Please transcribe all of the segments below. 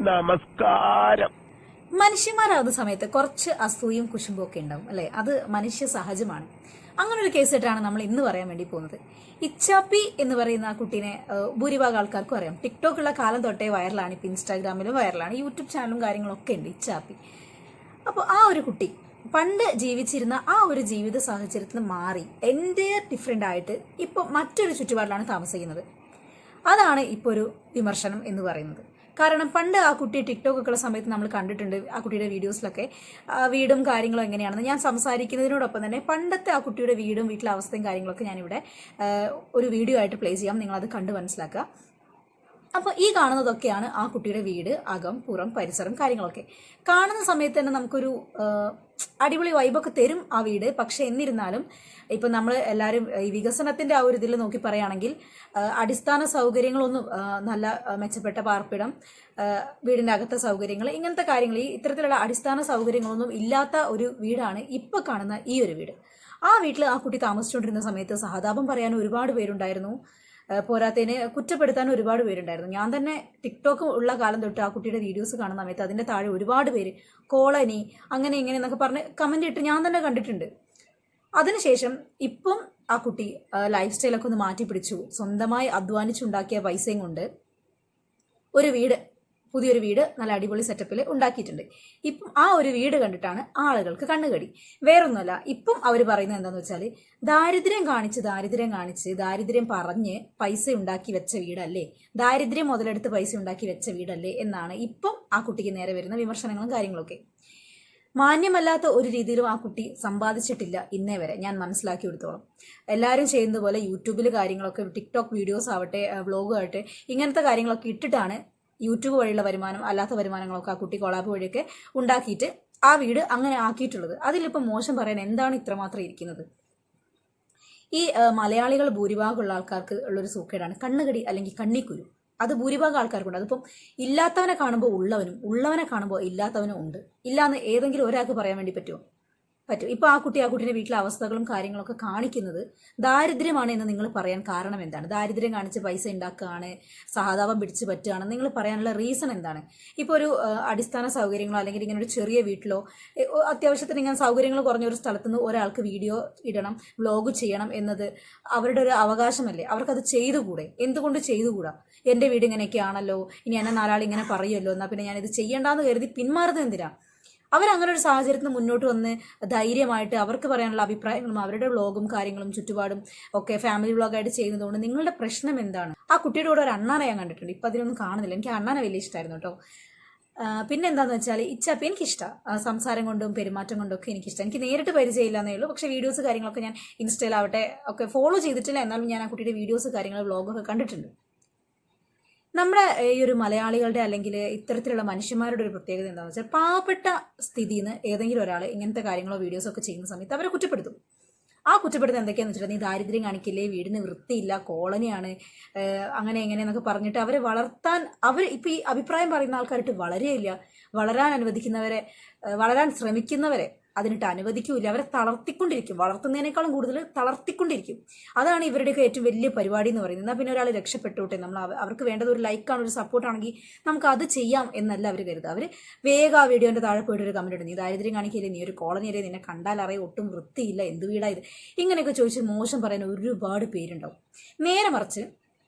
നമസ്കാരം. മനുഷ്യന്മാരാവുന്ന സമയത്ത് കുറച്ച് അസൂയും കുശുമ്പും ഒക്കെ ഉണ്ടാവും അല്ലെ? അത് മനുഷ്യ സഹജമാണ്. അങ്ങനെ ഒരു കേസായിട്ടാണ് നമ്മൾ ഇന്ന് പറയാൻ വേണ്ടി പോകുന്നത്. ഇച്ചാപ്പി എന്ന് പറയുന്ന ആ കുട്ടീനെ ഭൂരിഭാഗം ആൾക്കാർക്കും അറിയാം. ടിക്ടോക്കുള്ള കാലം തൊട്ടേ വൈറലാണ്. ഇപ്പം ഇൻസ്റ്റാഗ്രാമിലും വൈറലാണ്, യൂട്യൂബ് ചാനലും കാര്യങ്ങളൊക്കെ ഉണ്ട് ഇച്ചാപ്പി. അപ്പോൾ ആ ഒരു കുട്ടി പണ്ട് ജീവിച്ചിരുന്ന ആ ഒരു ജീവിത സാഹചര്യത്തിൽ മാറി എൻ്റെ ഡിഫറെൻ്റ് ആയിട്ട് ഇപ്പോൾ മറ്റൊരു ചുറ്റുപാടിലാണ് താമസിക്കുന്നത്. അതാണ് ഇപ്പോൾ ഒരു വിമർശനം എന്ന് പറയുന്നത്. കാരണം പണ്ട് ആ കുട്ടി ടിക്ടോക്ക് ഒക്കെ ഉള്ള സമയത്ത് നമ്മൾ കണ്ടിട്ടുണ്ട് ആ കുട്ടിയുടെ വീഡിയോസിലൊക്കെ വീടും കാര്യങ്ങളും എങ്ങനെയാണെന്ന്. ഞാൻ സംസാരിക്കുന്നതിനോടൊപ്പം തന്നെ പണ്ടത്തെ ആ കുട്ടിയുടെ വീടും വീട്ടിലെ അവസ്ഥയും കാര്യങ്ങളൊക്കെ ഞാനിവിടെ ഒരു വീഡിയോ ആയിട്ട് പ്ലേ ചെയ്യാം, നിങ്ങളത് കണ്ട് മനസ്സിലാക്കുക. അപ്പോൾ ഈ കാണുന്നതൊക്കെയാണ് ആ കുട്ടിയുടെ വീട്, അകം പുറം പരിസരം കാര്യങ്ങളൊക്കെ. കാണുന്ന സമയത്ത് തന്നെ നമുക്കൊരു അടിപൊളി വൈബൊക്കെ തരും ആ വീട്. പക്ഷെ എന്നിരുന്നാലും ഇപ്പം നമ്മൾ എല്ലാവരും ഈ വികസനത്തിൻ്റെ ആ ഒരു ഇതിൽ നോക്കി പറയുകയാണെങ്കിൽ അടിസ്ഥാന സൗകര്യങ്ങളൊന്നും നല്ല മെച്ചപ്പെട്ട പാർപ്പിടം, വീടിൻ്റെ അകത്തെ സൗകര്യങ്ങൾ, ഇങ്ങനത്തെ കാര്യങ്ങൾ, ഈ ഇത്തരത്തിലുള്ള അടിസ്ഥാന സൗകര്യങ്ങളൊന്നും ഇല്ലാത്ത ഒരു വീടാണ് ഇപ്പോൾ കാണുന്ന ഈ ഒരു വീട്. ആ വീട്ടിൽ ആ കുട്ടി താമസിച്ചുകൊണ്ടിരുന്ന സമയത്ത് സഹതാപം പറയാൻ ഒരുപാട് പേരുണ്ടായിരുന്നു. പോരാത്തതിന് കുറ്റപ്പെടുത്താൻ ഒരുപാട് പേരുണ്ടായിരുന്നു. ഞാൻ തന്നെ ടിക്ടോക്ക് ഉള്ള കാലം തൊട്ട് ആ കുട്ടിയുടെ വീഡിയോസ് കാണുന്ന സമയത്ത് അതിൻ്റെ താഴെ ഒരുപാട് പേര് കോളനി അങ്ങനെ ഇങ്ങനെ എന്നൊക്കെ പറഞ്ഞ് കമൻ്റ് ഇട്ട് ഞാൻ തന്നെ കണ്ടിട്ടുണ്ട്. അതിനുശേഷം ഇപ്പം ആ കുട്ടി ലൈഫ് സ്റ്റൈലൊക്കെ ഒന്ന് മാറ്റി പിടിച്ചു. സ്വന്തമായി അധ്വാനിച്ചുണ്ടാക്കിയ പൈസയും കൊണ്ട് ഒരു വീട്, പുതിയൊരു വീട് നല്ല അടിപൊളി സെറ്റപ്പിൽ ഉണ്ടാക്കിയിട്ടുണ്ട്. ഇപ്പം ആ ഒരു വീട് കണ്ടിട്ടാണ് ആളുകൾക്ക് കണ്ണുകടി. വേറൊന്നുമല്ല, ഇപ്പം അവർ പറയുന്നത് എന്താണെന്ന് വെച്ചാൽ ദാരിദ്ര്യം കാണിച്ച് ദാരിദ്ര്യം പറഞ്ഞ് പൈസ ഉണ്ടാക്കി വെച്ച വീടല്ലേ, ദാരിദ്ര്യം മുതലെടുത്ത് പൈസ ഉണ്ടാക്കി വെച്ച വീടല്ലേ എന്നാണ് ഇപ്പം ആ കുട്ടിക്ക് നേരെ വരുന്ന വിമർശനങ്ങളും കാര്യങ്ങളൊക്കെ. മാന്യമല്ലാത്ത ഒരു രീതിയിലും ആ കുട്ടി സമ്പാദിച്ചിട്ടില്ല ഇന്നേ വരെ, ഞാൻ മനസ്സിലാക്കി എടുത്തോളം. എല്ലാവരും ചെയ്യുന്നത് പോലെ യൂട്യൂബിൽ കാര്യങ്ങളൊക്കെ, ടിക്ടോക്ക് വീഡിയോസ് ആവട്ടെ, വ്ളോഗ് ആവട്ടെ, ഇങ്ങനത്തെ കാര്യങ്ങളൊക്കെ ഇട്ടിട്ടാണ് യൂട്യൂബ് വഴിയുള്ള വരുമാനം, അല്ലാത്ത വരുമാനങ്ങളൊക്കെ ആ കുട്ടി കൊളാബ് വഴിയൊക്കെ ഉണ്ടാക്കിയിട്ട് ആ വീട് അങ്ങനെ ആക്കിയിട്ടുള്ളത്. അതിലിപ്പോൾ മോശം പറയാൻ എന്താണ് ഇത്രമാത്രം ഇരിക്കുന്നത്? ഈ മലയാളികൾ ഭൂരിഭാഗമുള്ള ആൾക്കാർക്ക് ഉള്ളൊരു സൂക്കേടാണ് കണ്ണുകടി അല്ലെങ്കിൽ കണ്ണിക്കുരു. അത് ഭൂരിഭാഗം ആൾക്കാർക്കുണ്ട്. അതിപ്പം ഇല്ലാത്തവനെ കാണുമ്പോൾ ഉള്ളവനും, ഉള്ളവനെ കാണുമ്പോൾ ഇല്ലാത്തവനും ഉണ്ട്. ഇല്ലാന്ന് ഏതെങ്കിലും ഒരാൾക്ക് പറയാൻ വേണ്ടി പറ്റും. ഇപ്പൊ ആ കുട്ടിയുടെ വീട്ടിലെ അവസ്ഥകളും കാര്യങ്ങളൊക്കെ കാണിക്കുന്നത് ദാരിദ്ര്യമാണ് എന്ന് നിങ്ങൾ പറയാൻ കാരണം എന്താണ്? ദാരിദ്ര്യം കാണിച്ച് പൈസ ഉണ്ടാക്കുകയാണ്, സഹതാപം പിടിച്ച് പറ്റുകയാണ് നിങ്ങൾ പറയാനുള്ള റീസൺ എന്താണ്? ഇപ്പോൾ ഒരു അടിസ്ഥാന സൗകര്യങ്ങളോ അല്ലെങ്കിൽ ഇങ്ങനെ ഒരു ചെറിയ വീട്ടിലോ അത്യാവശ്യത്തിന് ഇങ്ങനെ സൗകര്യങ്ങൾ കുറഞ്ഞ ഒരു സ്ഥലത്ത് നിന്ന് ഒരാൾക്ക് വീഡിയോ ഇടണം, വ്ലോഗ് ചെയ്യണം എന്നത് അവരുടെ ഒരു അവകാശമല്ലേ? അവർക്കത് ചെയ്തുകൂടെ? എന്തുകൊണ്ട് ചെയ്തുകൂടാ? എൻ്റെ വീട് ഇങ്ങനെയൊക്കെയാണല്ലോ, ഇനി എന്നെ നാലാൾ ഇങ്ങനെ പറയുമല്ലോ, എന്നാൽ പിന്നെ ഞാനിത് ചെയ്യണ്ടെന്ന് കരുതി പിന്മാറുന്നത് എന്തിനാ? അവരങ്ങനെ ഒരു സാഹചര്യത്തിന് മുന്നോട്ട് വന്ന് ധൈര്യമായിട്ട് അവർക്ക് പറയാനുള്ള അഭിപ്രായങ്ങളും അവരുടെ വ്ളോഗും കാര്യങ്ങളും ചുറ്റുപാടും ഒക്കെ ഫാമിലി വ്ളോഗായിട്ട് ചെയ്യുന്നതുകൊണ്ട് നിങ്ങളുടെ പ്രശ്നം എന്താണ്? ആ കുട്ടിയുടെ കൂടെ ഒരു അണ്ണാനെ ഞാൻ കണ്ടിട്ടുണ്ട്. ഇപ്പം അതിനൊന്നും കാണുന്നില്ല. എനിക്ക് അണ്ണാനെ വലിയ ഇഷ്ടമായിരുന്നു കേട്ടോ. പിന്നെ എന്താണെന്ന് വെച്ചാൽ ഇച്ചാപ്പി എനിക്കിഷ്ടമാണ്. സംസാരം കൊണ്ടും പെരുമാറ്റം കൊണ്ടും ഒക്കെ എനിക്കിഷ്ടം. എനിക്ക് നേരിട്ട് പരിചയമില്ല എന്നേ ഉള്ളൂ. പക്ഷേ വീഡിയോസ് കാര്യങ്ങളൊക്കെ ഞാൻ ഇൻസ്റ്റയിലാവട്ടെ ഒക്കെ ഫോളോ ചെയ്തിട്ടില്ല. എന്നാലും ഞാൻ ആ കുട്ടിയുടെ വീഡിയോസ് കാര്യങ്ങൾ വ്ളോഗൊക്കെ കണ്ടിട്ടുണ്ട്. നമ്മുടെ ഈ ഒരു മലയാളികളുടെ അല്ലെങ്കിൽ ഇത്തരത്തിലുള്ള മനുഷ്യന്മാരുടെ ഒരു പ്രത്യേകത എന്താണെന്ന് വെച്ചാൽ പാവപ്പെട്ട സ്ഥിതിയിൽ നിന്ന് ഏതെങ്കിലും ഒരാൾ ഇങ്ങനത്തെ കാര്യങ്ങളോ വീഡിയോസോ ഒക്കെ ചെയ്യുന്ന സമയത്ത് അവരെ കുറ്റപ്പെടുത്തും. ആ കുറ്റപ്പെടുത്തുന്നത് എന്തൊക്കെയാണെന്ന് വെച്ചിട്ടുണ്ടെങ്കിൽ നീ ദാരിദ്ര്യം കാണിക്കില്ലേ, വീടിന് വൃത്തിയില്ല, കോളനിയാണ്, അങ്ങനെ എങ്ങനെയെന്നൊക്കെ പറഞ്ഞിട്ട് അവരെ വളർത്താൻ ഇപ്പം ഈ അഭിപ്രായം പറയുന്ന ആൾക്കാരായിട്ട് വളരെയില്ല. വളരാൻ ശ്രമിക്കുന്നവരെ അതിനിട്ട് അനുവദിക്കൂല. അവരെ തളർത്തിക്കൊണ്ടിരിക്കും, വളർത്തുന്നതിനേക്കാളും കൂടുതൽ തളർത്തിക്കൊണ്ടിരിക്കും. അതാണ് ഇവരുടെയൊക്കെ ഏറ്റവും വലിയ പരിപാടി എന്ന് പറയുന്നത്. എന്നാൽ പിന്നെ ഒരാൾ രക്ഷപ്പെട്ടോട്ടെ, നമ്മൾ അവർക്ക് വേണ്ടത് ഒരു ലൈക്കാണ്, ഒരു സപ്പോർട്ടാണെങ്കിൽ നമുക്ക് അത് ചെയ്യാം എന്നല്ല അവർ കരുതുക. അവർ വേഗം ആ വീഡിയോൻ്റെ താഴെ പോയിട്ട് ഒരു കമൻറ്റ് ഇടും, നീ ദാരിദ്ര്യം കാണിക്കില്ലേ, നീ ഒരു കോളനിയല്ലേ, നിന്നെ കണ്ടാൽ അറിയാം ഒട്ടും വൃത്തിയില്ല, എന്ത് വീടാ ഇത്, ഇങ്ങനെയൊക്കെ ചോദിച്ച് മോശം പറയാൻ ഒരുപാട് പേരുണ്ടാവും. നേരെ മറിച്ച്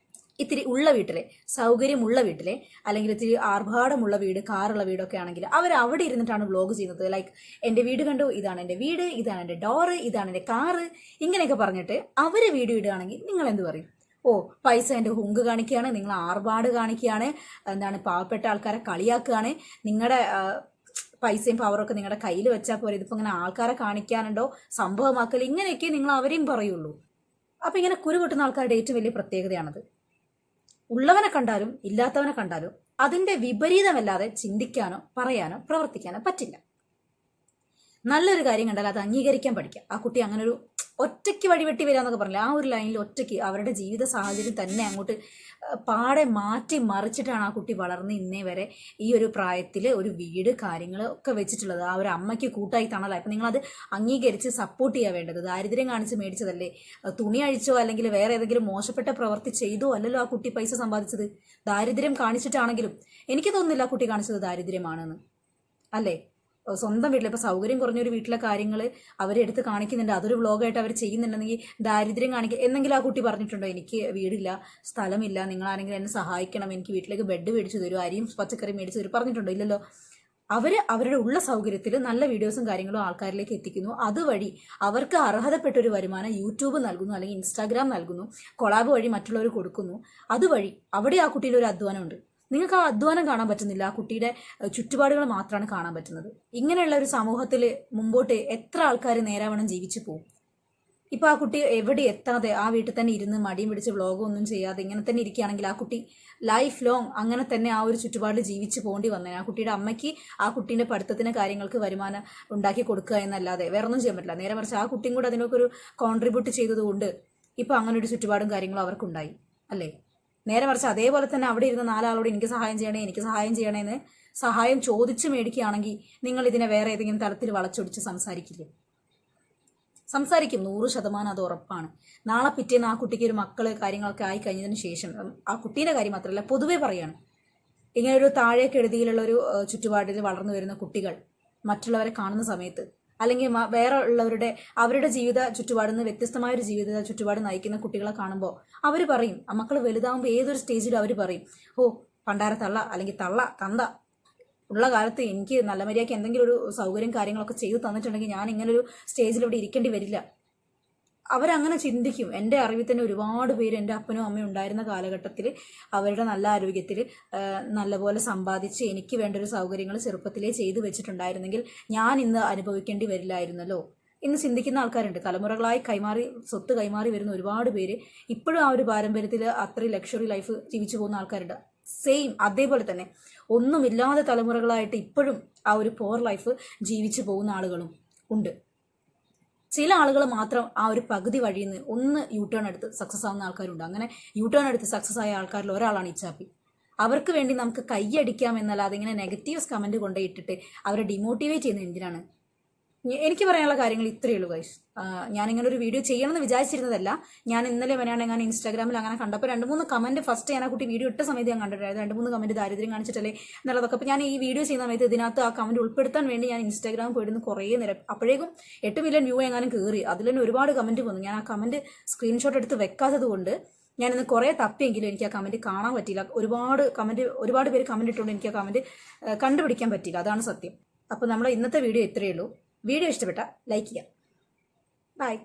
ഇത്തിരി ഉള്ള വീട്ടിലെ, സൗകര്യമുള്ള വീട്ടിലെ, അല്ലെങ്കിൽ ഇത്തിരി ആർഭാടമുള്ള വീട്, കാറുള്ള വീടൊക്കെ ആണെങ്കിൽ അവർ അവിടെ ഇരുന്നിട്ടാണ് വ്ളോഗ് ചെയ്യുന്നത്. ലൈക്ക് എൻ്റെ വീട് കണ്ടു, ഇതാണ് എൻ്റെ വീട്, ഇതാണ് എൻ്റെ ഡോറ്, ഇതാണ് എൻ്റെ കാറ്, ഇങ്ങനെയൊക്കെ പറഞ്ഞിട്ട് അവർ വീഡിയോ ഇടുകയാണെങ്കിൽ നിങ്ങൾ എന്ത് പറയും? ഓ, പൈസ എൻ്റെ ഹുങ്ക് കാണിക്കുകയാണ്, നിങ്ങൾ ആർഭാട് കാണിക്കുകയാണ്, എന്താണ് പാവപ്പെട്ട ആൾക്കാരെ കളിയാക്കുകയാണ്, നിങ്ങളുടെ പൈസയും പവറൊക്കെ നിങ്ങളുടെ കയ്യിൽ വെച്ചാൽ പോലെ, ഇതിപ്പോൾ ഇങ്ങനെ ആൾക്കാരെ കാണിക്കാനുണ്ടോ, സംഭവമാക്കൽ, ഇങ്ങനെയൊക്കെ നിങ്ങൾ അവരെയും പറയുള്ളൂ. അപ്പം ഇങ്ങനെ കുരു പൊട്ടുന്ന ആൾക്കാരുടെ ഏറ്റവും വലിയ പ്രത്യേകതയാണത്. ഉള്ളവനെ കണ്ടാലും ഇല്ലാത്തവനെ കണ്ടാലും അതിൻ്റെ വിപരീതമല്ലാതെ ചിന്തിക്കാനോ പറയാനോ പ്രവർത്തിക്കാനോ പറ്റില്ല. നല്ലൊരു കാര്യം കണ്ടാൽ അത് അംഗീകരിക്കാൻ പഠിക്കുക. ആ കുട്ടി അങ്ങനെ ഒരു ഒറ്റയ്ക്ക് വഴിവെട്ടി വരിക എന്നൊക്കെ പറഞ്ഞില്ല, ആ ഒരു ലൈനിൽ ഒറ്റയ്ക്ക് അവരുടെ ജീവിത സാഹചര്യം തന്നെ അങ്ങോട്ട് പാടെ മാറ്റി മറിച്ചിട്ടാണ് ആ കുട്ടി വളർന്ന് ഇന്നേ വരെ ഈ ഒരു പ്രായത്തിൽ ഒരു വീട് കാര്യങ്ങൾ ഒക്കെ വെച്ചിട്ടുള്ളത്. ആ ഒരു അമ്മയ്ക്ക് കൂട്ടായി തണലായി. അപ്പം നിങ്ങളത് അംഗീകരിച്ച് സപ്പോർട്ട് ചെയ്യാൻ വേണ്ടത്. ദാരിദ്ര്യം കാണിച്ച് മേടിച്ചതല്ലേ, തുണി അഴിച്ചോ അല്ലെങ്കിൽ വേറെ ഏതെങ്കിലും മോശപ്പെട്ട പ്രവൃത്തി ചെയ്തോ അല്ലല്ലോ ആ കുട്ടി പൈസ സമ്പാദിച്ചത്. ദാരിദ്ര്യം കാണിച്ചിട്ടാണെങ്കിലും എനിക്ക് തോന്നുന്നില്ല ആ കുട്ടി കാണിച്ചത് ദാരിദ്ര്യമാണെന്ന്, അല്ലേ? സ്വന്തം വീട്ടിൽ ഇപ്പോൾ സൗകര്യം കുറഞ്ഞൊരു വീട്ടിലെ കാര്യങ്ങൾ അവരെടുത്ത് കാണിക്കുന്നുണ്ട്, അതൊരു വ്ളോഗായിട്ട് അവർ ചെയ്യുന്നുണ്ടെങ്കിൽ ദാരിദ്ര്യം കാണിക്കുക എന്നെങ്കിലും ആ കുട്ടി പറഞ്ഞിട്ടുണ്ടോ? എനിക്ക് വീടില്ല, സ്ഥലമില്ല, നിങ്ങൾ ആരെങ്കിലും എന്നെ സഹായിക്കണം, എനിക്ക് വീട്ടിലേക്ക് ബെഡ് മേടിച്ചു തരും, അരിയും പച്ചക്കറിയും മേടിച്ചു തരും പറഞ്ഞിട്ടുണ്ടോ? ഇല്ലല്ലോ. അവരുടെ ഉള്ള സൗകര്യത്തിൽ നല്ല വീഡിയോസും കാര്യങ്ങളും ആൾക്കാരിലേക്ക് എത്തിക്കുന്നു. അതുവഴി അവർക്ക് അർഹതപ്പെട്ടൊരു വരുമാനം യൂട്യൂബ് നൽകുന്നു, അല്ലെങ്കിൽ ഇൻസ്റ്റാഗ്രാം നൽകുന്നു, കൊളാബ് വഴി മറ്റുള്ളവർ കൊടുക്കുന്നു. അതുവഴി അവിടെ ആ കുട്ടിയിൽ ഒരു അധ്വാനമുണ്ട്. നിങ്ങൾക്ക് ആ അധ്വാനം കാണാൻ പറ്റുന്നില്ല, ആ കുട്ടിയുടെ ചുറ്റുപാടുകൾ മാത്രമാണ് കാണാൻ പറ്റുന്നത്. ഇങ്ങനെയുള്ള ഒരു സമൂഹത്തിൽ മുമ്പോട്ട് എത്ര ആൾക്കാർ നേരാവണ്ണം ജീവിച്ചു പോകും? ഇപ്പോൾ ആ കുട്ടി എവിടെ എത്താതെ ആ വീട്ടിൽ തന്നെ ഇരുന്ന് മടിയും പിടിച്ച് വ്ളോഗൊന്നും ചെയ്യാതെ ഇങ്ങനെ തന്നെ ഇരിക്കുകയാണെങ്കിൽ ആ കുട്ടി ലൈഫ് ലോങ് അങ്ങനെ തന്നെ ആ ഒരു ചുറ്റുപാടിൽ ജീവിച്ചു പോകേണ്ടി വന്നേ. ആ കുട്ടിയുടെ അമ്മയ്ക്ക് ആ കുട്ടീൻ്റെ പഠിത്തത്തിന് കാര്യങ്ങൾക്ക് വരുമാനം ഉണ്ടാക്കി കൊടുക്കുക എന്നല്ലാതെ വേറെ ഒന്നും ചെയ്യാൻ പറ്റില്ല. നേരെ മറിച്ച് ആ കുട്ടിയും കൂടെ അതിനൊക്കെ ഒരു കോൺട്രിബ്യൂട്ട് ചെയ്തതുകൊണ്ട് ഇപ്പോൾ അങ്ങനെ ഒരു ചുറ്റുപാടും കാര്യങ്ങളും അവർക്കുണ്ടായി, അല്ലേ? നേരെ മറിച്ച് അതേപോലെ തന്നെ അവിടെ ഇരുന്ന 4 ആളോട് എനിക്ക് സഹായം ചെയ്യണേന്ന് സഹായം ചോദിച്ച് മേടിക്കുകയാണെങ്കിൽ നിങ്ങൾ ഇതിനെ വേറെ ഏതെങ്കിലും തരത്തിൽ വളച്ചൊടിച്ച് സംസാരിക്കും 100% അത് ഉറപ്പാണ്. നാളെ പിറ്റേന്ന് ആ കുട്ടിക്ക് ഒരു മക്കള് കാര്യങ്ങളൊക്കെ ആയി കഴിഞ്ഞതിന് ശേഷം, ആ കുട്ടീൻ്റെ കാര്യം മാത്രമല്ല പൊതുവെ പറയാണ്, ഇങ്ങനൊരു താഴെ കെടുതിയിലുള്ള ഒരു ചുറ്റുപാടിൽ വളർന്നു വരുന്ന കുട്ടികൾ മറ്റുള്ളവരെ കാണുന്ന സമയത്ത്, അല്ലെങ്കിൽ വേറെ ഉള്ളവരുടെ അവരുടെ ജീവിത ചുറ്റുപാടിൽ നിന്ന് വ്യത്യസ്തമായൊരു ജീവിത ചുറ്റുപാട് നയിക്കുന്ന കുട്ടികളെ കാണുമ്പോൾ അവർ പറയും, മക്കൾ വലുതാകുമ്പോൾ ഏതൊരു സ്റ്റേജിലും അവർ പറയും, ഓ പണ്ടാര തള്ള അല്ലെങ്കിൽ തന്ത ഉള്ള കാലത്ത് എനിക്ക് നല്ല മര്യാദയ്ക്ക് എന്തെങ്കിലും ഒരു സൗകര്യം കാര്യങ്ങളൊക്കെ ചെയ്തു തന്നിട്ടുണ്ടെങ്കിൽ ഞാൻ ഇങ്ങനൊരു സ്റ്റേജിൽ ഇവിടെ ഇരിക്കേണ്ടി വരില്ല. അവരങ്ങനെ ചിന്തിക്കും. എൻ്റെ അറിവിൽ തന്നെ ഒരുപാട് പേര് എൻ്റെ അപ്പനും അമ്മയും ഉണ്ടായിരുന്ന കാലഘട്ടത്തിൽ അവരുടെ നല്ല ആരോഗ്യത്തിൽ നല്ലപോലെ സമ്പാദിച്ച് എനിക്ക് വേണ്ട ഒരു സൗകര്യങ്ങൾ ചെറുപ്പത്തിലേ ചെയ്തു വെച്ചിട്ടുണ്ടായിരുന്നെങ്കിൽ ഞാൻ ഇന്ന് അനുഭവിക്കേണ്ടി വരില്ലായിരുന്നല്ലോ എന്ന് ചിന്തിക്കുന്ന ആൾക്കാരുണ്ട്. തലമുറകളായി സ്വത്ത് കൈമാറി വരുന്ന ഒരുപാട് പേര് ഇപ്പോഴും ആ ഒരു പാരമ്പര്യത്തിൽ അത്രയും ലക്ഷറി ലൈഫ് ജീവിച്ചു പോകുന്ന ആൾക്കാരുണ്ട്. സെയിം അതേപോലെ തന്നെ ഒന്നുമില്ലാതെ തലമുറകളായിട്ട് ഇപ്പോഴും ആ ഒരു പോർ ലൈഫ് ജീവിച്ചു പോകുന്ന ആളുകളും ഉണ്ട്. ചില ആളുകൾ മാത്രം ആ ഒരു പകുതി വഴിയിൽ നിന്ന് ഒന്ന് യൂട്ടേൺ എടുത്ത് സക്സസ് ആവുന്ന ആൾക്കാരുണ്ട്. അങ്ങനെ യൂട്ടേൺ എടുത്ത് സക്സസ് ആയ ആൾക്കാരിൽ ഒരാളാണ് ഇച്ചാപ്പി. അവർക്ക് വേണ്ടി നമുക്ക് കൈയടിക്കാം എന്നല്ലാതെ ഇങ്ങനെ നെഗറ്റീവ്സ് കമൻറ്റ് കൊണ്ടുപോയിട്ടിട്ട് അവരെ ഡിമോട്ടിവേറ്റ് ചെയ്യുന്നത് എന്തിനാണ്? എനിക്ക് പറയാനുള്ള കാര്യങ്ങൾ ഇത്രയേ ഉള്ളൂ ഗൈസ്. ഞാനിങ്ങനെ ഒരു വീഡിയോ ചെയ്യണമെന്ന് വിചാരിച്ചിരുന്നതല്ല. ഞാൻ ഇന്നലെ ഞാൻ ഇൻസ്റ്റാഗ്രാമിൽ അങ്ങനെ കണ്ടപ്പോൾ 2-3 കമൻറ്റ് ഫസ്റ്റ് ഞാൻ ആ കുട്ടി വീഡിയോ ഇട്ട സമയത്ത് ഞാൻ കണ്ടിട്ടുണ്ടായിരുന്നു. 2-3 കമൻറ്റ് ദാരിദ്ര്യം കാണിച്ചിട്ടല്ലേ എന്നുള്ളതൊക്കെ. അപ്പോൾ ഞാൻ ഈ വീഡിയോ ചെയ്യുന്ന സമയത്ത് ഇതിനകത്ത് ആ കമൻറ്റ് ഉൾപ്പെടുത്താൻ വേണ്ടി ഞാൻ ഇൻസ്റ്റാഗ്രാമിൽ പോയിരുന്നു കുറേ നേരം. അപ്പോഴേക്കും 8 മില്യൺ വ്യൂ എങ്ങാനും കയറി. അതിൽ തന്നെ ഒരുപാട് കമൻറ്റ് വന്നു. ഞാൻ ആ കമൻറ്റ് സ്ക്രീൻഷോട്ട് എടുത്ത് വെക്കാത്തത് കൊണ്ട് ഞാനിന്ന് കുറേ തപ്പിയെങ്കിലും എനിക്ക് ആ കമൻറ്റ് കാണാൻ പറ്റിയില്ല. ഒരുപാട് പേര് കമൻറ്റ് ഇട്ടുകൊണ്ട് എനിക്ക് ആ കമൻറ്റ് കണ്ടുപിടിക്കാൻ പറ്റിയില്ല. അതാണ് സത്യം. അപ്പോൾ നമ്മുടെ ഇന്നത്തെ വീഡിയോ ഇത്രയേ ഉള്ളൂ. വീഡിയോ ഇഷ്ടപ്പെട്ടാൽ ലൈക്ക് ചെയ്യാം. ബൈ.